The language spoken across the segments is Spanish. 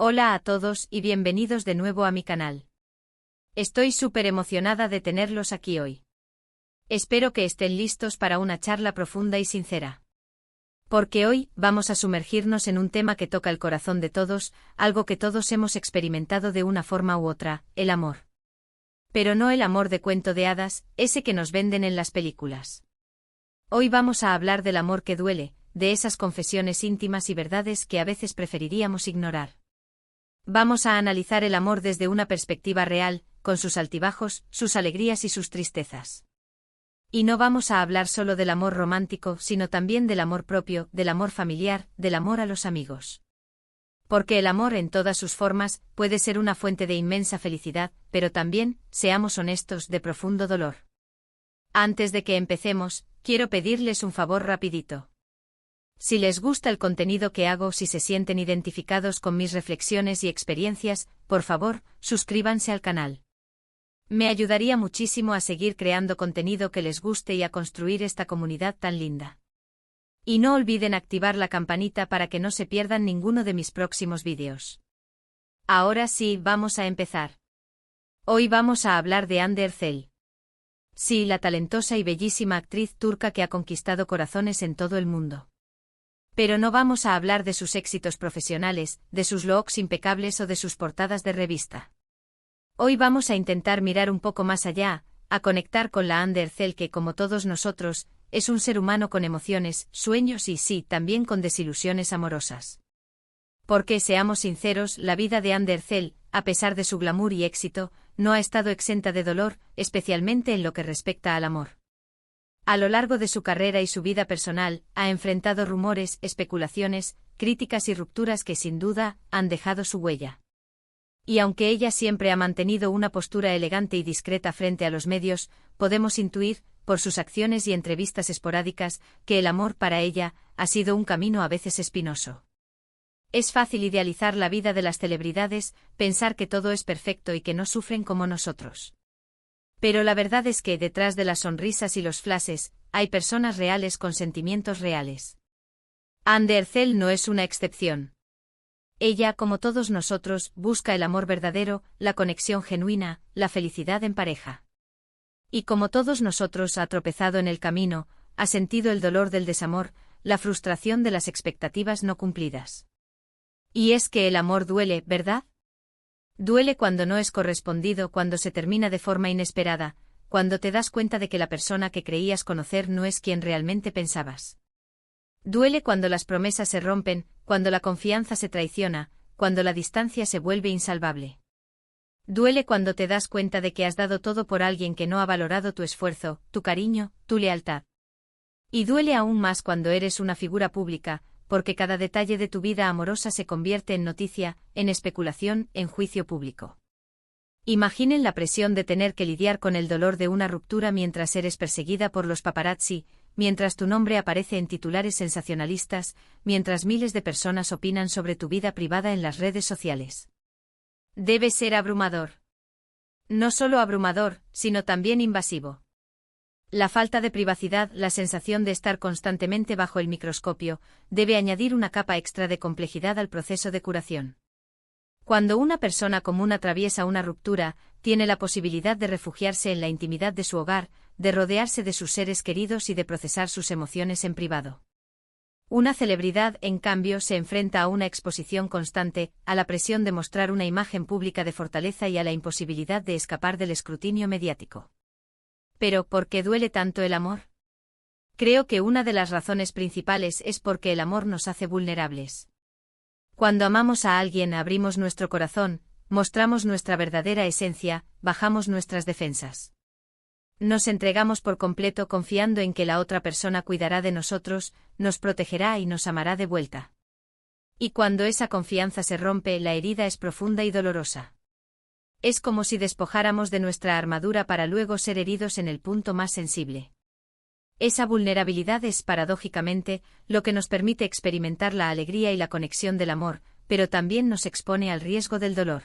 Hola a todos y bienvenidos de nuevo a mi canal. Estoy súper emocionada de tenerlos aquí hoy. Espero que estén listos para una charla profunda y sincera. Porque hoy vamos a sumergirnos en un tema que toca el corazón de todos, algo que todos hemos experimentado de una forma u otra, el amor. Pero no el amor de cuento de hadas, ese que nos venden en las películas. Hoy vamos a hablar del amor que duele, de esas confesiones íntimas y verdades que a veces preferiríamos ignorar. Vamos a analizar el amor desde una perspectiva real, con sus altibajos, sus alegrías y sus tristezas. Y no vamos a hablar solo del amor romántico, sino también del amor propio, del amor familiar, del amor a los amigos. Porque el amor en todas sus formas puede ser una fuente de inmensa felicidad, pero también, seamos honestos, de profundo dolor. Antes de que empecemos, quiero pedirles un favor rapidito. Si les gusta el contenido que hago, si se sienten identificados con mis reflexiones y experiencias, por favor, suscríbanse al canal. Me ayudaría muchísimo a seguir creando contenido que les guste y a construir esta comunidad tan linda. Y no olviden activar la campanita para que no se pierdan ninguno de mis próximos vídeos. Ahora sí, vamos a empezar. Hoy vamos a hablar de Hande Erçel. Sí, la talentosa y bellísima actriz turca que ha conquistado corazones en todo el mundo. Pero no vamos a hablar de sus éxitos profesionales, de sus looks impecables o de sus portadas de revista. Hoy vamos a intentar mirar un poco más allá, a conectar con la Hande Erçel que, como todos nosotros, es un ser humano con emociones, sueños y sí, también con desilusiones amorosas. Porque, seamos sinceros, la vida de Hande Erçel, a pesar de su glamour y éxito, no ha estado exenta de dolor, especialmente en lo que respecta al amor. A lo largo de su carrera y su vida personal, ha enfrentado rumores, especulaciones, críticas y rupturas que sin duda han dejado su huella. Y aunque ella siempre ha mantenido una postura elegante y discreta frente a los medios, podemos intuir, por sus acciones y entrevistas esporádicas, que el amor para ella ha sido un camino a veces espinoso. Es fácil idealizar la vida de las celebridades, pensar que todo es perfecto y que no sufren como nosotros. Pero la verdad es que detrás de las sonrisas y los flashes, hay personas reales con sentimientos reales. Hande Erçel no es una excepción. Ella, como todos nosotros, busca el amor verdadero, la conexión genuina, la felicidad en pareja. Y como todos nosotros ha tropezado en el camino, ha sentido el dolor del desamor, la frustración de las expectativas no cumplidas. Y es que el amor duele, ¿verdad? Duele cuando no es correspondido, cuando se termina de forma inesperada, cuando te das cuenta de que la persona que creías conocer no es quien realmente pensabas. Duele cuando las promesas se rompen, cuando la confianza se traiciona, cuando la distancia se vuelve insalvable. Duele cuando te das cuenta de que has dado todo por alguien que no ha valorado tu esfuerzo, tu cariño, tu lealtad. Y duele aún más cuando eres una figura pública, porque cada detalle de tu vida amorosa se convierte en noticia, en especulación, en juicio público. Imaginen la presión de tener que lidiar con el dolor de una ruptura mientras eres perseguida por los paparazzi, mientras tu nombre aparece en titulares sensacionalistas, mientras miles de personas opinan sobre tu vida privada en las redes sociales. Debe ser abrumador. No solo abrumador, sino también invasivo. La falta de privacidad, la sensación de estar constantemente bajo el microscopio, debe añadir una capa extra de complejidad al proceso de curación. Cuando una persona común atraviesa una ruptura, tiene la posibilidad de refugiarse en la intimidad de su hogar, de rodearse de sus seres queridos y de procesar sus emociones en privado. Una celebridad, en cambio, se enfrenta a una exposición constante, a la presión de mostrar una imagen pública de fortaleza y a la imposibilidad de escapar del escrutinio mediático. Pero, ¿por qué duele tanto el amor? Creo que una de las razones principales es porque el amor nos hace vulnerables. Cuando amamos a alguien, abrimos nuestro corazón, mostramos nuestra verdadera esencia, bajamos nuestras defensas. Nos entregamos por completo confiando en que la otra persona cuidará de nosotros, nos protegerá y nos amará de vuelta. Y cuando esa confianza se rompe, la herida es profunda y dolorosa. Es como si despojáramos de nuestra armadura para luego ser heridos en el punto más sensible. Esa vulnerabilidad es, paradójicamente, lo que nos permite experimentar la alegría y la conexión del amor, pero también nos expone al riesgo del dolor.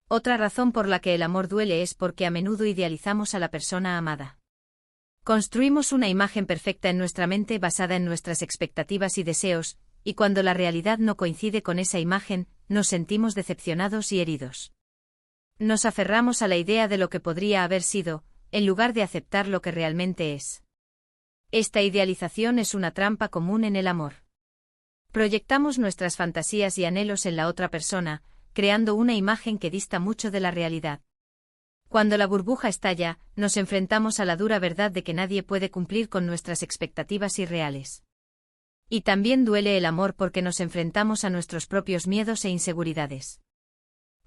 Otra razón por la que el amor duele es porque a menudo idealizamos a la persona amada. Construimos una imagen perfecta en nuestra mente basada en nuestras expectativas y deseos, y cuando la realidad no coincide con esa imagen, nos sentimos decepcionados y heridos. Nos aferramos a la idea de lo que podría haber sido, en lugar de aceptar lo que realmente es. Esta idealización es una trampa común en el amor. Proyectamos nuestras fantasías y anhelos en la otra persona, creando una imagen que dista mucho de la realidad. Cuando la burbuja estalla, nos enfrentamos a la dura verdad de que nadie puede cumplir con nuestras expectativas irreales. Y también duele el amor porque nos enfrentamos a nuestros propios miedos e inseguridades.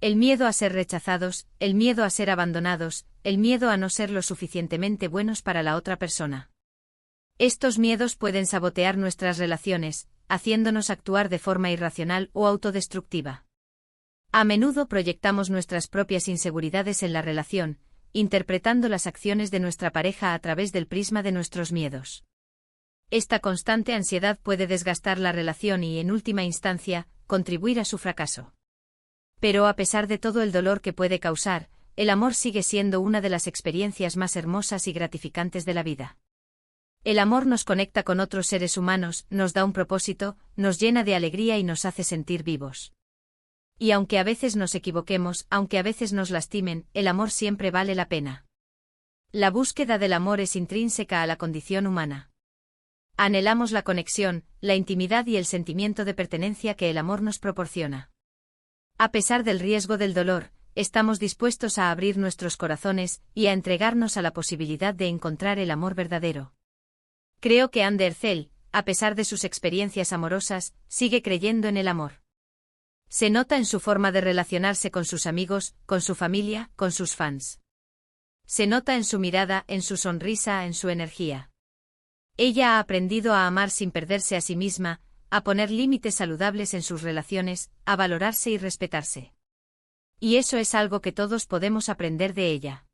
El miedo a ser rechazados, el miedo a ser abandonados, el miedo a no ser lo suficientemente buenos para la otra persona. Estos miedos pueden sabotear nuestras relaciones, haciéndonos actuar de forma irracional o autodestructiva. A menudo proyectamos nuestras propias inseguridades en la relación, interpretando las acciones de nuestra pareja a través del prisma de nuestros miedos. Esta constante ansiedad puede desgastar la relación y, en última instancia, contribuir a su fracaso. Pero a pesar de todo el dolor que puede causar, el amor sigue siendo una de las experiencias más hermosas y gratificantes de la vida. El amor nos conecta con otros seres humanos, nos da un propósito, nos llena de alegría y nos hace sentir vivos. Y aunque a veces nos equivoquemos, aunque a veces nos lastimen, el amor siempre vale la pena. La búsqueda del amor es intrínseca a la condición humana. Anhelamos la conexión, la intimidad y el sentimiento de pertenencia que el amor nos proporciona. A pesar del riesgo del dolor, estamos dispuestos a abrir nuestros corazones y a entregarnos a la posibilidad de encontrar el amor verdadero. Creo que Anne Derzel, a pesar de sus experiencias amorosas, sigue creyendo en el amor. Se nota en su forma de relacionarse con sus amigos, con su familia, con sus fans. Se nota en su mirada, en su sonrisa, en su energía. Ella ha aprendido a amar sin perderse a sí misma, a poner límites saludables en sus relaciones, a valorarse y respetarse. Y eso es algo que todos podemos aprender de ella.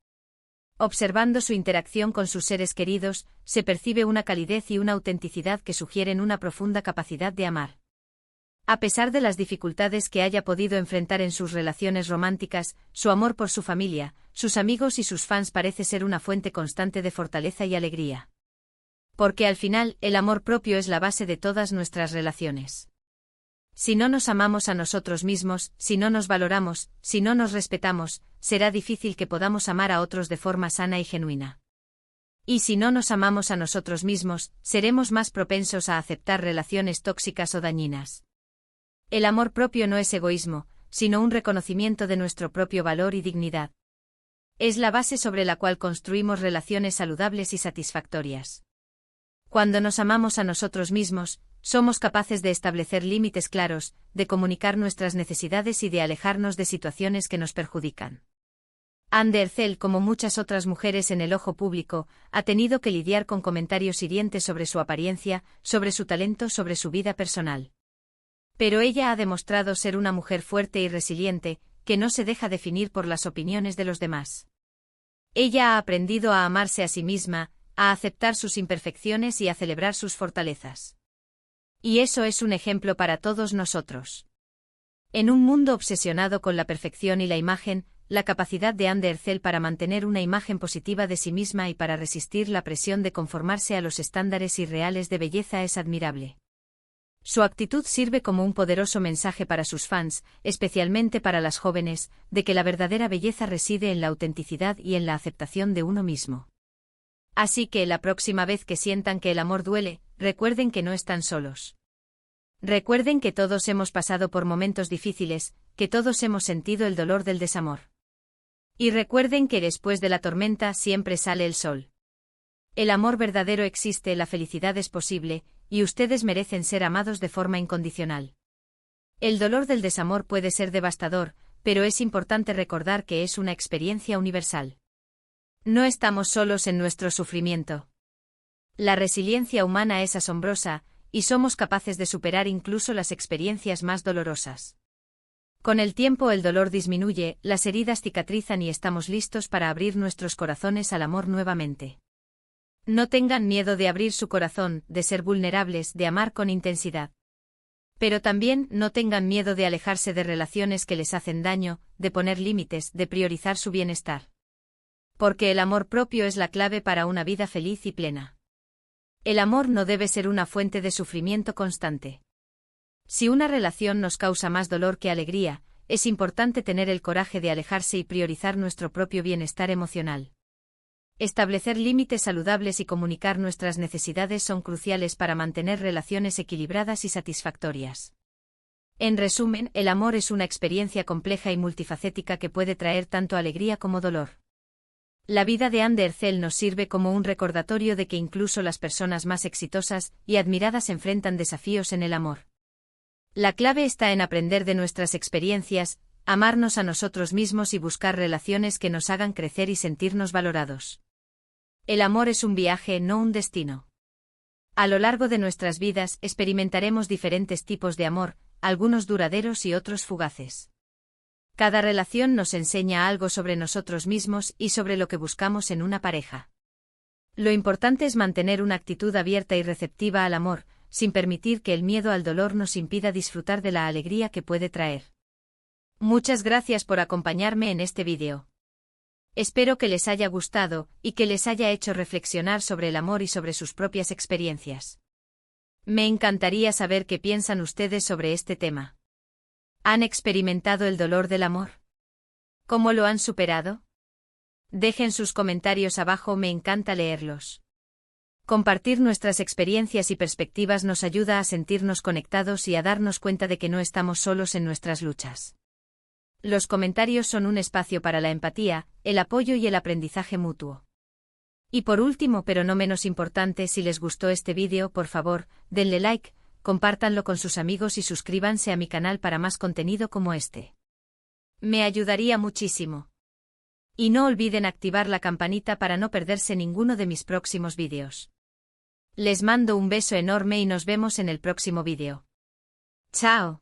Observando su interacción con sus seres queridos, se percibe una calidez y una autenticidad que sugieren una profunda capacidad de amar. A pesar de las dificultades que haya podido enfrentar en sus relaciones románticas, su amor por su familia, sus amigos y sus fans parece ser una fuente constante de fortaleza y alegría. Porque al final, el amor propio es la base de todas nuestras relaciones. Si no nos amamos a nosotros mismos, si no nos valoramos, si no nos respetamos, será difícil que podamos amar a otros de forma sana y genuina. Y si no nos amamos a nosotros mismos, seremos más propensos a aceptar relaciones tóxicas o dañinas. El amor propio no es egoísmo, sino un reconocimiento de nuestro propio valor y dignidad. Es la base sobre la cual construimos relaciones saludables y satisfactorias. Cuando nos amamos a nosotros mismos, somos capaces de establecer límites claros, de comunicar nuestras necesidades y de alejarnos de situaciones que nos perjudican. Anne Derzel, como muchas otras mujeres en el ojo público, ha tenido que lidiar con comentarios hirientes sobre su apariencia, sobre su talento, sobre su vida personal. Pero ella ha demostrado ser una mujer fuerte y resiliente, que no se deja definir por las opiniones de los demás. Ella ha aprendido a amarse a sí misma, a aceptar sus imperfecciones y a celebrar sus fortalezas. Y eso es un ejemplo para todos nosotros. En un mundo obsesionado con la perfección y la imagen, la capacidad de Anne Derzel para mantener una imagen positiva de sí misma y para resistir la presión de conformarse a los estándares irreales de belleza es admirable. Su actitud sirve como un poderoso mensaje para sus fans, especialmente para las jóvenes, de que la verdadera belleza reside en la autenticidad y en la aceptación de uno mismo. Así que la próxima vez que sientan que el amor duele, recuerden que no están solos. Recuerden que todos hemos pasado por momentos difíciles, que todos hemos sentido el dolor del desamor. Y recuerden que después de la tormenta siempre sale el sol. El amor verdadero existe, la felicidad es posible, y ustedes merecen ser amados de forma incondicional. El dolor del desamor puede ser devastador, pero es importante recordar que es una experiencia universal. No estamos solos en nuestro sufrimiento. La resiliencia humana es asombrosa, y somos capaces de superar incluso las experiencias más dolorosas. Con el tiempo el dolor disminuye, las heridas cicatrizan y estamos listos para abrir nuestros corazones al amor nuevamente. No tengan miedo de abrir su corazón, de ser vulnerables, de amar con intensidad. Pero también no tengan miedo de alejarse de relaciones que les hacen daño, de poner límites, de priorizar su bienestar. Porque el amor propio es la clave para una vida feliz y plena. El amor no debe ser una fuente de sufrimiento constante. Si una relación nos causa más dolor que alegría, es importante tener el coraje de alejarse y priorizar nuestro propio bienestar emocional. Establecer límites saludables y comunicar nuestras necesidades son cruciales para mantener relaciones equilibradas y satisfactorias. En resumen, el amor es una experiencia compleja y multifacética que puede traer tanto alegría como dolor. La vida de Anne Derzel nos sirve como un recordatorio de que incluso las personas más exitosas y admiradas enfrentan desafíos en el amor. La clave está en aprender de nuestras experiencias, amarnos a nosotros mismos y buscar relaciones que nos hagan crecer y sentirnos valorados. El amor es un viaje, no un destino. A lo largo de nuestras vidas experimentaremos diferentes tipos de amor, algunos duraderos y otros fugaces. Cada relación nos enseña algo sobre nosotros mismos y sobre lo que buscamos en una pareja. Lo importante es mantener una actitud abierta y receptiva al amor, sin permitir que el miedo al dolor nos impida disfrutar de la alegría que puede traer. Muchas gracias por acompañarme en este vídeo. Espero que les haya gustado y que les haya hecho reflexionar sobre el amor y sobre sus propias experiencias. Me encantaría saber qué piensan ustedes sobre este tema. ¿Han experimentado el dolor del amor? ¿Cómo lo han superado? Dejen sus comentarios abajo, me encanta leerlos. Compartir nuestras experiencias y perspectivas nos ayuda a sentirnos conectados y a darnos cuenta de que no estamos solos en nuestras luchas. Los comentarios son un espacio para la empatía, el apoyo y el aprendizaje mutuo. Y por último, pero no menos importante, si les gustó este vídeo, por favor, denle like, compártanlo con sus amigos y suscríbanse a mi canal para más contenido como este. Me ayudaría muchísimo. Y no olviden activar la campanita para no perderse ninguno de mis próximos vídeos. Les mando un beso enorme y nos vemos en el próximo vídeo. ¡Chao!